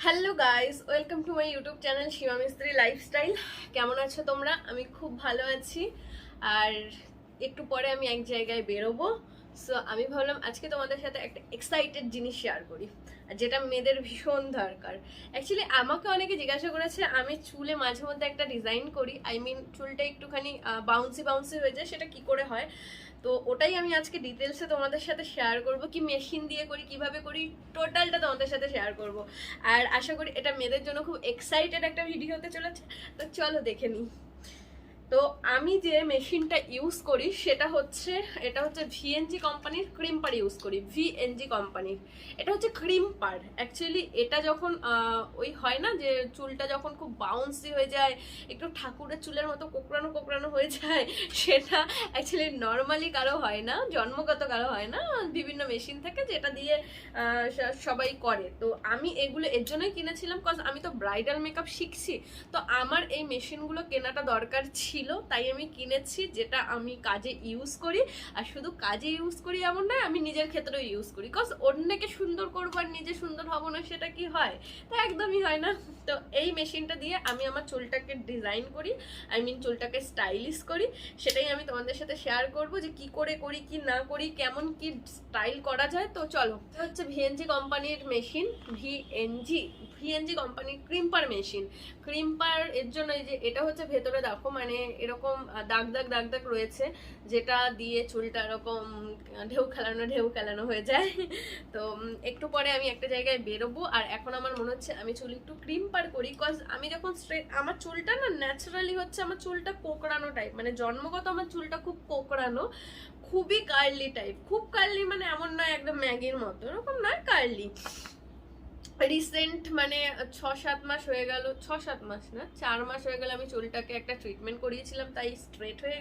Hello guys, welcome to my YouTube channel Shiba Mistry lifestyle. কেমন আছো তোমরা? আমি খুব ভালো আছি। আর একটু পরে আমি এক জায়গায় বেরোবো। সো আমি ভাবলাম আজকে তোমাদের সাথে একটা এক্সাইটেড জিনিস শেয়ার করি, আর যেটা মেয়েদের ভীষণ দরকার। অ্যাকচুয়ালি আমাকে অনেকে জিজ্ঞাসা করেছে, আমি চুলে মাঝে মধ্যে একটা ডিজাইন করি, চুলটা একটুখানি বাউন্সি বাউন্সি হয়ে যায়, সেটা কি করে হয়? তো ওটাই আমি আজকে ডিটেলসে তোমাদের সাথে শেয়ার করব, কি মেশিন দিয়ে করি, কিভাবে করি, টোটালটা তোমাদের সাথে শেয়ার করব। আর আশা করি এটা মেয়েদের জন্য খুব এক্সাইটেড একটা ভিডিও হতে চলেছে। তো চলো দেখে নিই। তো আমি যে মেশিনটা ইউজ করি এটা হচ্ছে ভিএনজি কোম্পানির ক্রিম্পার ইউজ করি। ভিএনজি কোম্পানির এটা হচ্ছে ক্রিম্পার। অ্যাকচুয়ালি এটা যখন ওই হয় না যে চুলটা যখন খুব বাউন্সি হয়ে যায়, একটু ঠাকুরের চুলের মতো কোকড়ানো কোকড়ানো হয়ে যায়, সেটা অ্যাকচুয়ালি নর্মালি কারো হয় না, জন্মগত কারো হয় না, বিভিন্ন মেশিন থাকে যেটা দিয়ে সবাই করে। তো আমি এগুলো এর জন্যই কিনেছিলাম, কজ আমি তো ব্রাইডাল মেকআপ শিখছি। তো আমার এই মেশিনগুলো কেনাটা দরকার ছিল, তাই আমি কিনেছি, যেটা আমি কাজে ইউজ করি। আর শুধু কাজে ইউজ করি এমন নয়, আমি নিজের ক্ষেত্রেও ইউজ করি, কজ অন্যকে সুন্দর করবো আর নিজে সুন্দর হবো না, সেটা কি হয়? তা একদমই হয় না। তো এই মেশিনটা দিয়ে আমি আমার চুলটাকে ডিজাইন করি, চুলটাকে স্টাইলিশ করি। সেটাই আমি তোমাদের সাথে শেয়ার করব, যে কি করে করি, কি না করি, কেমন কি স্টাইল করা যায়। তো চলো, এটা হচ্ছে ভিএনজি কোম্পানির মেশিন। ভিএনজি ভিএনজি কোম্পানির ক্রিম্পার মেশিন। ক্রিম্পার এর জন্য এই যে এটা হচ্ছে ভেতরে দেখো, মানে এরকম দাগ দাগ দাগ দাগ রয়েছে, যেটা দিয়ে চুলটা এরকম ঢেউ খেলানো হয়ে যায়। তো একটু পরে আমি একটা জায়গায় বেরোবো, আর এখন আমার মনে হচ্ছে আমি চুল একটু ক্রিম্পার করি, কজ আমি যখন স্ট্রেট, আমার চুলটা না ন্যাচারালি হচ্ছে, আমার চুলটা কোকড়ানো টাইপ, মানে জন্মগত আমার চুলটা খুব কোকড়ানো, খুবই কার্লি টাইপ। খুব কার্লি মানে এমন নয় একদম ম্যাগির মতো, এরকম নয়, কার্লি। রিসেন্ট মানে 6-7 মাস হয়ে গেল, 6-7 মাস না, 4 মাস হয়ে গেল আমি চুলটাকে একটা ট্রিটমেন্ট করিয়েছিলাম, তাই স্ট্রেট হয়ে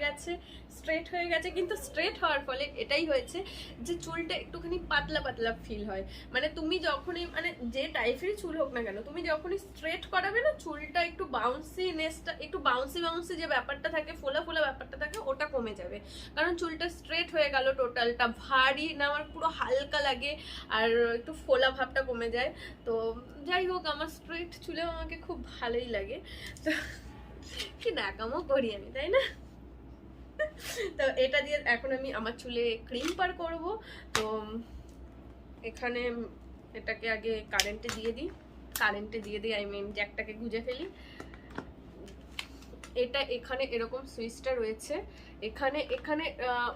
গেছে। কিন্তু স্ট্রেট হওয়ার ফলে এটাই হয়েছে যে চুলটা একটুখানি পাতলা পাতলা ফিল হয়। মানে তুমি যখনই, মানে যে টাইপেরই চুল হোক না কেন, তুমি যখনই স্ট্রেট করাবে না, চুলটা একটু বাউন্সিনেসটা, একটু বাউন্সি বাউন্সি যে ব্যাপারটা থাকে, ফোলা ফোলা ব্যাপারটা থাকে, ওটা কমে যাবে। কারণ চুলটা স্ট্রেট হয়ে গেল, টোটালটা ভারী না, আমার পুরো হালকা লাগে, আর একটু ফোলা ভাবটা কমে যায়। তো যাই হোক, আমার স্ট্রেট চুলেও আমাকে খুব ভালোই লাগে। তো কি নাকামও করি আমি, তাই না? তো এটা দিয়ে এখন আমি আমার চুলে ক্রিম্পার করব। তো এখানে এটাকে আগে কারেন্টে দিয়ে দিই, জ্যাকটাকে গুঁজে ফেলি। এটা এখানে এরকম সুইচটা রয়েছে, এখানে এখানে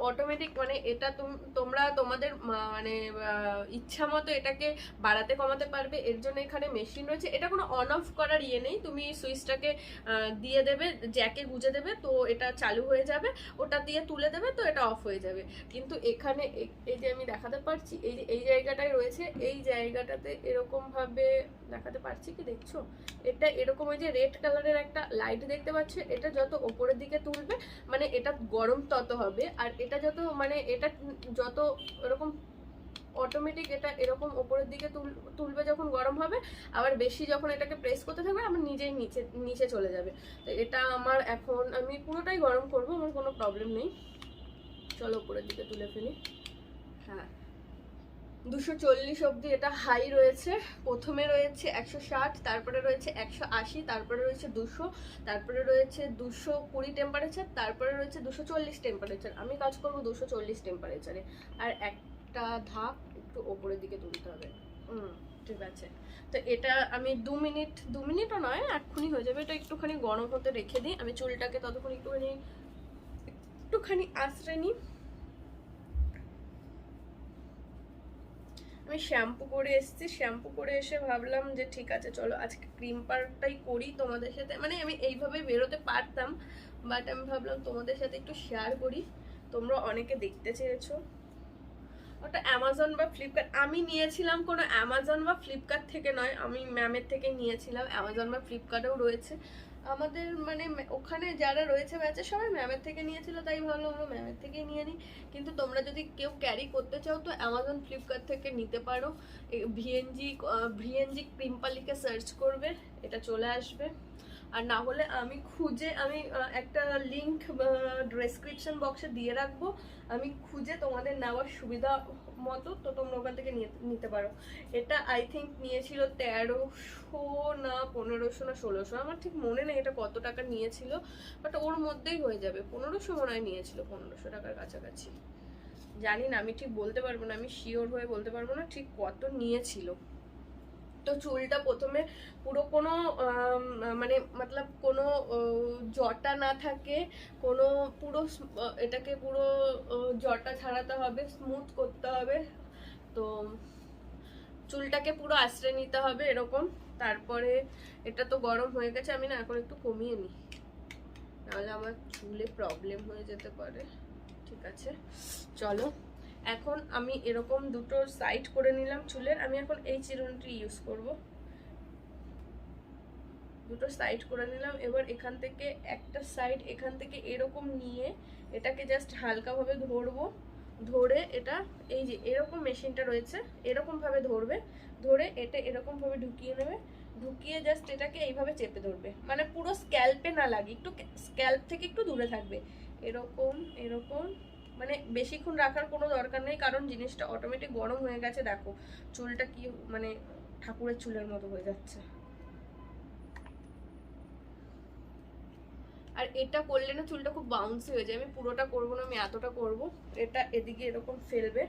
অটোমেটিক, মানে এটা তোমরা তোমাদের মানে ইচ্ছা মতো এটাকে বাড়াতে কমাতে পারবে। এর জন্য এখানে মেশিন রয়েছে, এটা কোনো অন অফ করার ইয়ে নেই, তুমি সুইচটাকে দিয়ে দেবে, জ্যাকে গুঁজে দেবে, তো এটা চালু হয়ে যাবে, ওটা দিয়ে তুলে দেবে, তো এটা অফ হয়ে যাবে। কিন্তু এখানে এই যে আমি দেখাতে পারছি, এই যে এই জায়গাটায় রয়েছে, এই জায়গাটাতে এরকম ভাবে দেখাতে পারছি কি, দেখছো? এটা এরকম ওই যে রেড কালারের একটা লাইট দেখতে পাচ্ছ, এটা যত ওপরের দিকে তুলবে, মানে এটা গরম তত হবে। আর এটা যত, মানে এটা যত এরকম অটোমেটিক, এটা এরকম ওপরের দিকে তুলবে যখন গরম হবে, আবার বেশি যখন এটাকে প্রেস করতে থাকবে, আমার নিজেই নিচে নিচে চলে যাবে। তো এটা আমার এখন, আমি পুরোটাই গরম করব, আমার কোনো প্রবলেম নেই। চলো উপরের দিকে তুলে ফেলি। হ্যাঁ, 240 অব্দি এটা হাই রয়েছে। প্রথমে রয়েছে 160, তারপরে রয়েছে 180, তারপরে রয়েছে 200, তারপরে রয়েছে 220 টেম্পারেচার, তারপরে রয়েছে 240 টেম্পারেচার। আমি কাজ করব 240 টেম্পারেচারে। আর একটা ধাপ একটু ওপরের দিকে তুলতে হবে। ঠিক আছে। তো এটা আমি 2 মিনিটও নয়, এক্ষুনি হয়ে যাবে। এটা একটুখানি গরম হতে রেখে দিই, আমি চুলটাকে ততক্ষণ একটুখানি আঁচড়ে নিই। আমি শ্যাম্পু করে এসেছি, শ্যাম্পু করে এসে ভাবলাম যে ঠিক আছে চলো আজকে ক্রিম্পারটাই করি তোমাদের সাথে। মানে আমি এইভাবে বেরোতে পারতাম, বাট আমি ভাবলাম তোমাদের সাথে একটু শেয়ার করি। তোমরা অনেকে দেখতে চেয়েছো। ওটা অ্যামাজন বা ফ্লিপকার্ট, আমি নিয়েছিলাম কোনো অ্যামাজন বা ফ্লিপকার্ট থেকে নয়, আমি ম্যামের থেকে নিয়েছিলাম। অ্যামাজন বা ফ্লিপকার্টেও রয়েছে আমাদের, মানে ওখানে যারা রয়েছে ব্যাচে সবাই ম্যামের থেকে নিয়েছিল, তাই ভাবলাম আমরা ম্যামের থেকেই নিয়ে নিই। কিন্তু তোমরা যদি কেউ ক্যারি করতে চাও তো অ্যামাজন ফ্লিপকার্ট থেকে নিতে পারো। ভিএনজি ভিএনজি ক্রিম্পালিকে সার্চ করবে, এটা চলে আসবে। আর না হলে আমি একটা লিঙ্ক ডেসক্রিপশন বক্সে দিয়ে রাখবো, আমি খুঁজে তোমাদের নেওয়ার সুবিধা মতো, তো তোমরা ওখান থেকে নিতে পারো। এটা আই থিঙ্ক নিয়েছিল 1300 না 1500 না 1600, আমার ঠিক মনে নেই এটা কত টাকা নিয়েছিল, বাট ওর মধ্যেই হয়ে যাবে। 1500 মনে হয় নিয়েছিল, 1500 টাকার কাছাকাছি। জানি না, আমি ঠিক বলতে পারবো না, আমি শিওর হয়ে বলতে পারবো না ঠিক কত নিয়েছিল। তো চুলটা প্রথমে পুরো কোনো মানে মতলব কোনো জটা না থাকে, কোনো পুরো এটাকে পুরো জটা ছাড়াতে হবে, স্মুথ করতে হবে। তো চুলটাকে পুরো আঁচড়ে নিতে হবে এরকম। তারপরে এটা তো গরম হয়ে গেছে, আমি না এখন একটু কমিয়ে নিই, নাহলে আমার চুলে প্রবলেম হয়ে যেতে পারে। ঠিক আছে, চলো। এখন আমি এরকম দুটো সাইড করে নিলাম চুলের। আমি এখন এই চিরুনিটি ইউজ করব, দুটো সাইড করে নিলাম। এবার এখান থেকে একটা সাইড এখান থেকে এরকম নিয়ে এটাকে জাস্ট হালকাভাবে ধরবো, ধরে এটা এই যে এরকম মেশিনটা রয়েছে এরকম ভাবে ধরবে, ধরে এটা এরকম ভাবে ঢুকিয়ে নেবে, ঢুকিয়ে জাস্ট এটাকে এইভাবে চেপে ধরবে, মানে পুরো স্ক্যাল্পে না লাগে, একটু স্ক্যাল্প থেকে একটু দূরে থাকবে, এরকম এরকম। মানে বেশিক্ষণ রাখার কোনো দরকার নেই, কারণ জিনিসটা অটোমেটিক গরম হয়ে গেছে। দেখো চুলটা কি মানে ঠাকুরের চুলের মতো হয়ে যাচ্ছে। আর এটা করলে না চুলটা খুব বাউন্সি হয়ে যায়। আমি পুরোটা করবো না, আমি এতটা করব। এটা এদিকে এরকম ফেলবে,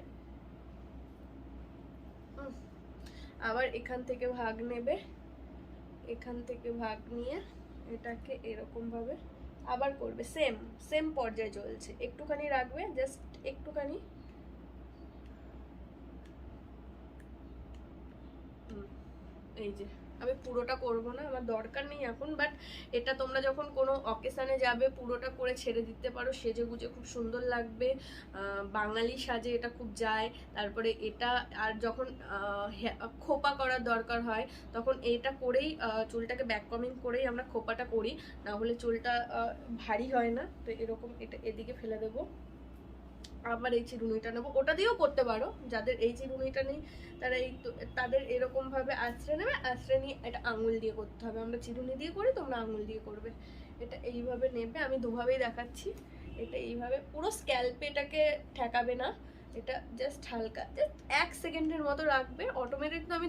আবার এখান থেকে ভাগ নেবে, এখান থেকে ভাগ নিয়ে এটাকে এরকম ভাবে আবার করবে। সেম সেম পর্যায়ে চলছে, একটুখানি রাখবে, জাস্ট একটুখানি। এই যে আমি পুরোটা করব না, আমার দরকার নেই এখন, বাট এটা তোমরা যখন কোনো অকেশনে যাবে পুরোটা করে ছেড়ে দিতে পারো, সেজে গুজে খুব সুন্দর লাগবে। বাঙালি সাজে এটা খুব যায়। তারপরে এটা আর যখন খোপা করার দরকার হয় তখন এটা করেই চুলটাকে ব্যাক কমিং করেই আমরা খোপাটা করি, না হলে চুলটা ভারী হয় না। তো এরকম এটা এদিকে ফেলে দেবো, আবার এই চিরুনিটা নেবো, ওটা দিয়েও করতে পারো। যাদের এই চিরুনিটা নেই তারা এই তাদের এরকম ভাবে আঁচড়ে নেবে, আঁচড়ে নিয়ে এটা আঙুল দিয়ে করতে হবে। আমরা চিরুনি দিয়ে করি, তোমরা আঙুল দিয়ে করবে। এটা এইভাবে নেবে, আমি দুভাবেই দেখাচ্ছি। এটা এইভাবে পুরো স্ক্যাল্পে এটাকে ঠেকাবে না, এটা জাস্ট হালকা জাস্ট 1 সেকেন্ডের মতো রাখবে। অটোমেটিক তো আমি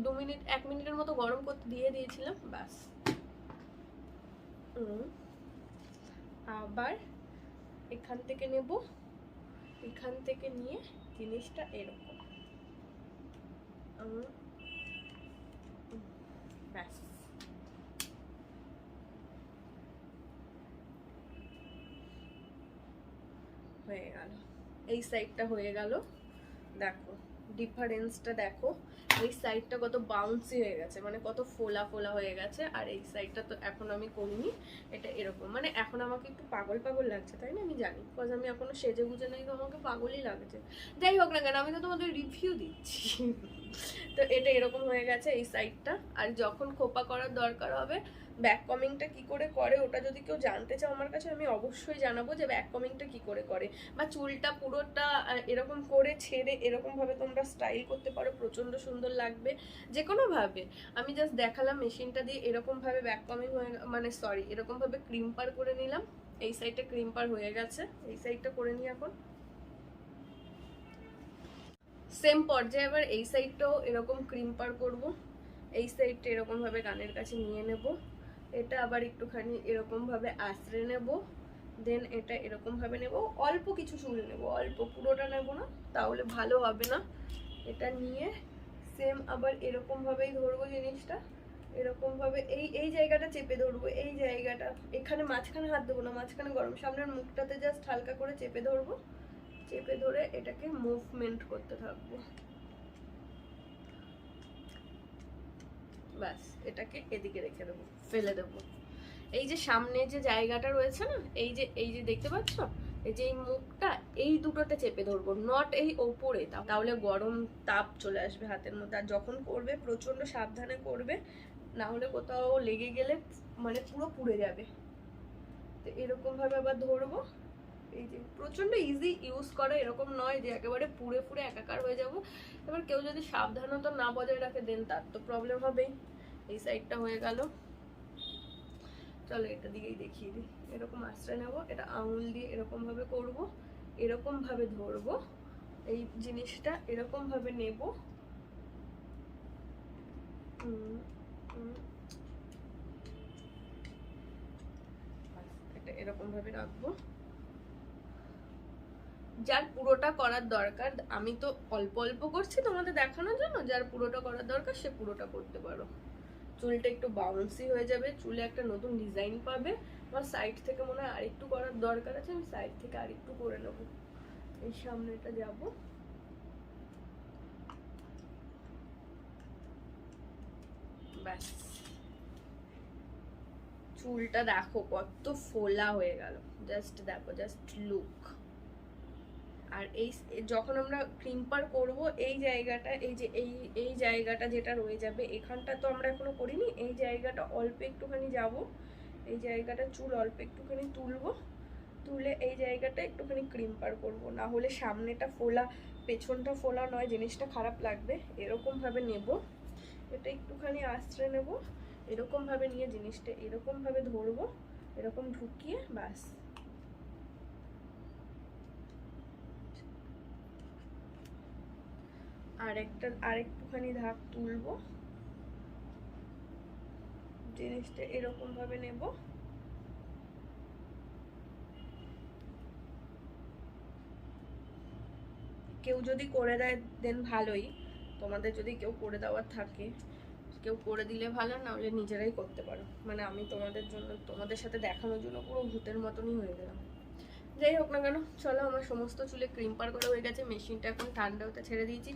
2 মিনিট 1 মিনিটের মতো গরম করতে দিয়ে দিয়েছিলাম, ব্যাস। আবার এখান থেকে নেব, এখান থেকে নিয়ে জিনিসটা এরকম, ব্যাস। হয়ে গেল, এই সাইডটা হয়ে গেল। দেখো ডিফারেন্সটা দেখো, এই সাইডটা কত বাউন্সি হয়ে গেছে, মানে কত ফোলা ফোলা হয়ে গেছে। আর এই সাইডটা তো এখন আমি করিনি, এটা এরকম। মানে এখন আমাকে একটু পাগল পাগল লাগছে, তাই না? আমি জানি, বিকজ আমি এখনো সেজে গুজে নেই, তো আমাকে পাগলই লাগছে। যাই হোক না কেন, আমি তো তোমাদের রিভিউ দিচ্ছি। তো এটা এরকম হয়ে গেছে এই সাইডটা। আর যখন খোপা করার দরকার হবে, ব্যাক কমিংটা কি করে করে ওটা যদি কেউ জানতে চাও আমার কাছে, আমি অবশ্যই জানাবো যে ব্যাক কমিংটা কি করে করে। বা চুলটা পুরোটা এরকম করে ছেড়ে এরকম ভাবে তোমরা স্টাইল করতে পারো, প্রচন্ড সুন্দর লাগবে যে কোনো ভাবে। আমি জাস্ট দেখালাম মেশিনটা দিয়ে এরকম ভাবে ব্যাক কমিং হয়ে, মানে সরি এরকম ভাবে ক্রিম্পার করে নিলাম। এই সাইডটা ক্রিম্পার হয়ে গেছে, এই সাইডটা করে নিই এখন। সেম পর্যায়ে আবার এই সাইডটাও এরকম ক্রিম্পার করব। এই সাইডটা এরকম ভাবে কানের কাছে নিয়ে নেব, এটা আবার একটুখানি এরকম ভাবে আঁচড়ে নেব, দেন এটা এরকম ভাবে নেব। অল্প কিছু চুল নেব, অল্প, পুরোটা নেব না, তাহলে ভালো হবে না। এটা নিয়ে সেম আবার এরকম ভাবেই ধরবো জিনিসটা, এরকম ভাবে এই এই জায়গাটা চেপে ধরবো, এই জায়গাটা। এখানে মাঝখানে হাত দেবো না, মাঝখানে গরম, সামনের মুখটাতে জাস্ট হালকা করে চেপে ধরবো, চেপে ধরে এটাকে মুভমেন্ট করতে থাকবো, ব্যাস। এটাকে এদিকে রেখে দেবো, ফেলে দেবো। এই যে সামনে যে জায়গাটা রয়েছে না, এই যে দেখতে পাচ্ছ, এই যে এই মুখটা, এই দুটোতে চেপে ধরবো, নট এই ওপরে, তাহলে গরম তাপ চলে আসবে হাতের মধ্যে। আর যখন করবে প্রচন্ড সাবধানে করবে, না হলে কোথাও লেগে গেলে মানে পুরো পুড়ে যাবে। তো এরকম ভাবে আবার ধরবো, এই যে প্রচন্ড ইজি ইউজ করা, এরকম নয় যে একেবারে পুড়ে পুড়ে একাকার হয়ে যাব। এবার কেউ যদি সাবধানতা না বজায় রাখে দেন তার তো প্রবলেম হবেই। এই সাইডটা হয়ে গেল, চলো এটা দিকেই দেখিয়ে দিই। এরকম আশ্রয় নেবো, এটা আঙুল দিয়ে এরকম ভাবে করবো, এরকম ভাবে ধরবো, এই জিনিসটা এরকম ভাবে নেব, এটা এরকম ভাবে রাখবো। যার পুরোটা করার দরকার, আমি তো অল্প অল্প করছি তোমাদের দেখানোর জন্য, যার পুরোটা করার দরকার সে পুরোটা করতে পারো। চুলটা একটু বাউন্সি হয়ে যাবে, চুলে একটা নতুন ডিজাইন পাবে। আমার সাইড থেকে মনে হয় আরেকটু করার দরকার আছে, আমি সাইড থেকে আরেকটু করে নেব। এই সামনেটা যাব, ব্যাস। চুলটা দেখো কত ফোলা হয়ে গেল, জাস্ট দেখো, জাস্ট লুক। আর এই যখন আমরা ক্রিম্পার করব এই জায়গাটা, এই যে এই জায়গাটা যেটা রয়ে যাবে, এখানটা তো আমরা এখনো করিনি, এই জায়গাটা অল্প একটুখানি যাব, এই জায়গাটা চুল অল্প একটুখানি তুলবো, তুলে এই জায়গাটা একটুখানি ক্রিম্পার করব, না হলে সামনেটা ফোলা পেছনটা ফোলা নয়, জিনিসটা খারাপ লাগবে। এরকম ভাবে নেব, এটা একটুখানি আঁচড়ে নেব, এরকম ভাবে নিয়ে জিনিসটা এরকম ভাবে ধরবো, এরকম ঢুকিয়ে ব্যাস। আরেকটুখানি ধাক তুলবো, জিনিসটা এরকম ভাবে নেব, কেউ যদি করে দেয় দেন ভালোই, তোমাদের যদি কেউ করে দেওয়ার থাকে কেউ করে দিলে ভালো, না হলে নিজেরাই করতে পারো। মানে আমি তোমাদের জন্য, তোমাদের সাথে দেখানোর জন্য পুরো ভূতের মতনই হয়ে গেলাম। যাই হোক না কেন, চলো, আমার সমস্ত চুলে ক্রিম্পার করা হয়ে গেছে, মেশিনটা এখন ঠান্ডা হতে ছেড়ে দিয়েছি,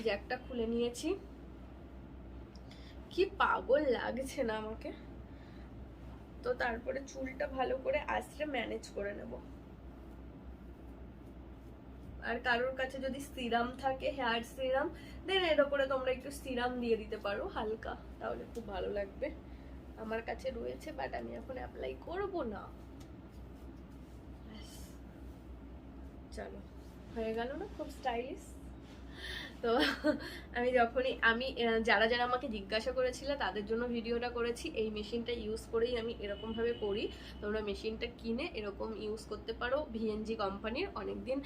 জ্যাকটা খুলে নিয়েছি। কি পাগল লাগছে না আমাকে, তো তারপরে চুলটা ভালো করে আঁচড়ে ম্যানেজ করে নেব। আর কারোর কাছে যদি সিরাম থাকে, হেয়ার সিরাম, দেন এর উপরে তোমরা একটু সিরাম দিয়ে দিতে পারো হালকা, তাহলে খুব ভালো লাগবে। আমার কাছে রয়েছে, বাট আমি এখন অ্যাপ্লাই করব না। চলো, হয়ে গেল না খুব স্টাইলিশ? তো আমি যারা যারা আমাকে জিজ্ঞাসা করেছিল তাদের জন্য ভিডিওটা করেছি। এই মেশিনটা ইউজ করেই আমি এরকম ভাবে করি, তোমরা মেশিনটা কিনে এরকম ইউজ করতে পারো। ভিএনজি কোম্পানির, অনেকদিন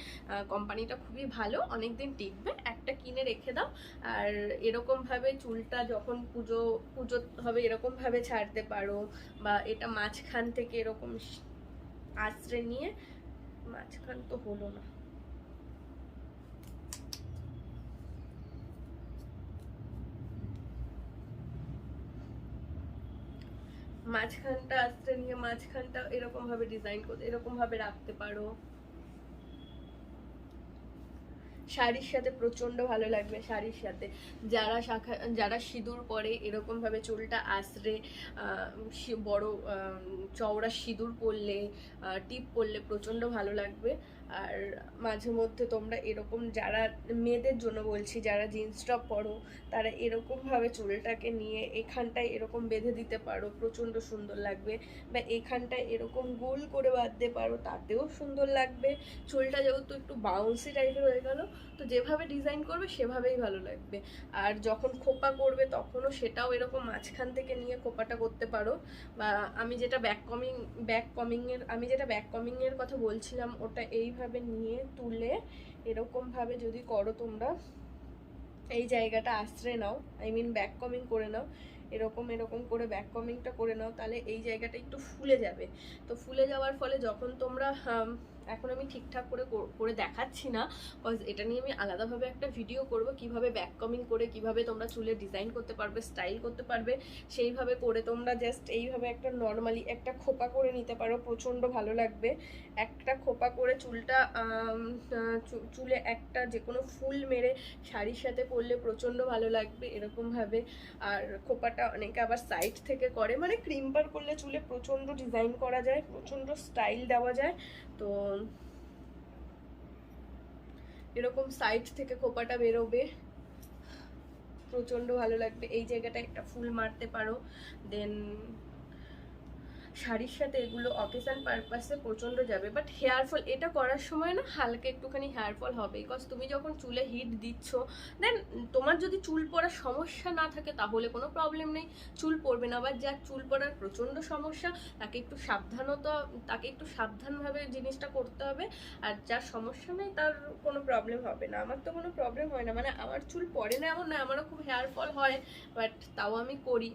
কোম্পানিটা খুবই ভালো, অনেকদিন টিকবে, একটা কিনে রেখে দাও। আর এরকম ভাবে চুলটা যখন পুজো হবে এরকম ভাবে ছাড়তে পারো, বা এটা মাঝখান থেকে এরকম আঁচড়ে নিয়ে, মাঝখান তো হলো না, মাঝখানটা আস্তে নিয়ে মাঝখানটা এরকম ভাবে ডিজাইন করতে, এরকম ভাবে রাখতে পারো। শাড়ির সাথে প্রচন্ড ভালো লাগবে, শাড়ির সাথে যারা সিঁদুর পরে এরকম ভাবে চুলটা আঁচড়ে বড় চওড়া সিঁদুর পরলে, টিপ পরলে প্রচন্ড ভালো লাগবে। আর মাঝে মধ্যে তোমরা এরকম, যারা মেয়েদের জন্য বলছি, যারা জিন্স টপ পরো তারা এরকম ভাবে চুলটাকে নিয়ে এখানটায় এরকম বেঁধে দিতে পারো, প্রচন্ড সুন্দর লাগবে। বা এখানটায় এরকম গোল করে বাঁধতে পারো, তাতেও সুন্দর লাগবে। চুলটা যেহেতু একটু বাউন্সি টাইপের হয়ে গেল, তো যেভাবে ডিজাইন করবে সেভাবেই ভালো লাগবে। আর যখন খোপা করবে তখনও সেটাও এরকম মাঝখান থেকে নিয়ে খোপাটা করতে পারো। বা আমি যেটা ব্যাক কমিং এর কথা বলছিলাম, ওটা এইভাবে নিয়ে তুলে এরকম ভাবে যদি করো তোমরা, এই জায়গাটা আশ্রয় নাও, আই মিন ব্যাক কমিং করে নাও, এরকম করে ব্যাক কমিংটা করে নাও, তাহলে এই জায়গাটা একটু ফুলে যাবে। তো ফুলে যাওয়ার ফলে যখন তোমরা, এখন আমি ঠিকঠাক করে দেখাচ্ছি না, কজ এটা নিয়ে আমি আলাদাভাবে একটা ভিডিও করব, কিভাবে ব্যাক কমিং করে কিভাবে তোমরা চুলে ডিজাইন করতে পারবে, স্টাইল করতে পারবে। সেইভাবে করে তোমরা জাস্ট এইভাবে একটা নর্মালি একটা খোপা করে নিতে পারো, প্রচণ্ড ভালো লাগবে। একটা খোপা করে চুলটা চুলে একটা যে কোনো ফুল মেরে শাড়ির সাথে পরলে প্রচণ্ড ভালো লাগবে এরকমভাবে। আর খোপাটা অনেকে আবার সাইড থেকে করে, মানে ক্রিম্পার করলে চুলে প্রচণ্ড ডিজাইন করা যায়, প্রচণ্ড স্টাইল দেওয়া যায়। তো এরকম সাইড থেকে খোপাটা বেরোবে, প্রচণ্ড ভালো লাগবে। এই জায়গাটা একটা ফুল মারতে পারো, দেন শাড়ির সাথে এগুলো অকেশন পারপাসে প্রচণ্ড যাবে। বাট হেয়ার ফল এটা করার সময় না হালকা একটুখানি হেয়ার ফল হবে, বিকজ তুমি যখন চুলে হিট দিচ্ছ দেন তোমার যদি চুল পড়ার সমস্যা না থাকে তাহলে কোনো প্রবলেম নেই, চুল পড়বে না। আবার যার চুল পড়ার প্রচণ্ড সমস্যা তাকে একটু সাবধানভাবে জিনিসটা করতে হবে। আর যার সমস্যা নেই তার কোনো প্রবলেম হবে না। আমার তো কোনো প্রবলেম হয় না, মানে আমার চুল পড়ে না এমন না, আমারও খুব হেয়ার ফল হয়, বাট তাও আমি করি,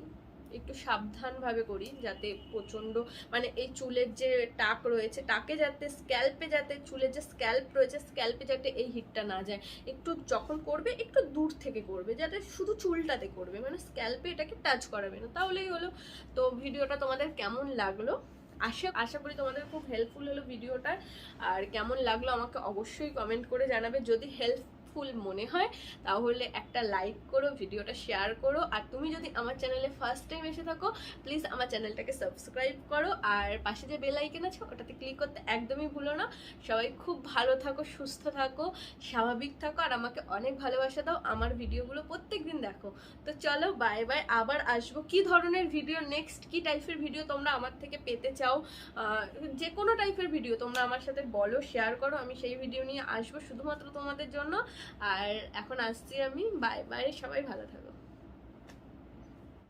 একটু সাবধানভাবে করি, যাতে প্রচণ্ড মানে এই চুলের যে টাক রয়েছে টাকে যাতে চুলের যে স্ক্যাল্প রয়েছে স্ক্যাল্পে যাতে এই হিটটা না যায়। একটু যখন করবে একটু দূর থেকে করবে, যাতে শুধু চুলটাতে করবে, মানে স্ক্যাল্পে এটাকে টাচ করাবে না, তাহলেই হলো। তো ভিডিওটা তোমাদের কেমন লাগলো, আশা করি তোমাদের খুব হেল্পফুল হলো ভিডিওটা। আর কেমন লাগলো আমাকে অবশ্যই কমেন্ট করে জানাবে। যদি হেল্পফুল মনে হয় তাহলে একটা লাইক করো, ভিডিওটা শেয়ার করো। আর তুমি যদি আমার চ্যানেলে ফার্স্ট টাইম এসে থাকো প্লিজ আমার চ্যানেলটাকে সাবস্ক্রাইব করো, আর পাশে যে বেল আইকন আছে ওটাতে ক্লিক করতে একদমই ভুলো না। সবাই খুব ভালো থাকো, সুস্থ থাকো, স্বাভাবিক থাকো, আর আমাকে অনেক ভালোবাসা দাও, আমার ভিডিওগুলো প্রত্যেকদিন দেখো। তো চলো বাই বাই, আবার আসবো। কি ধরনের ভিডিও নেক্সট, কি টাইপের ভিডিও তোমরা আমার থেকে পেতে চাও, যে কোনো টাইপের ভিডিও তোমরা আমার সাথে বলো, শেয়ার করো, আমি সেই ভিডিও নিয়ে আসবো শুধুমাত্র তোমাদের জন্য। আর এখন আসছি আমি, বাই বাই, সবাই ভালো থাকো।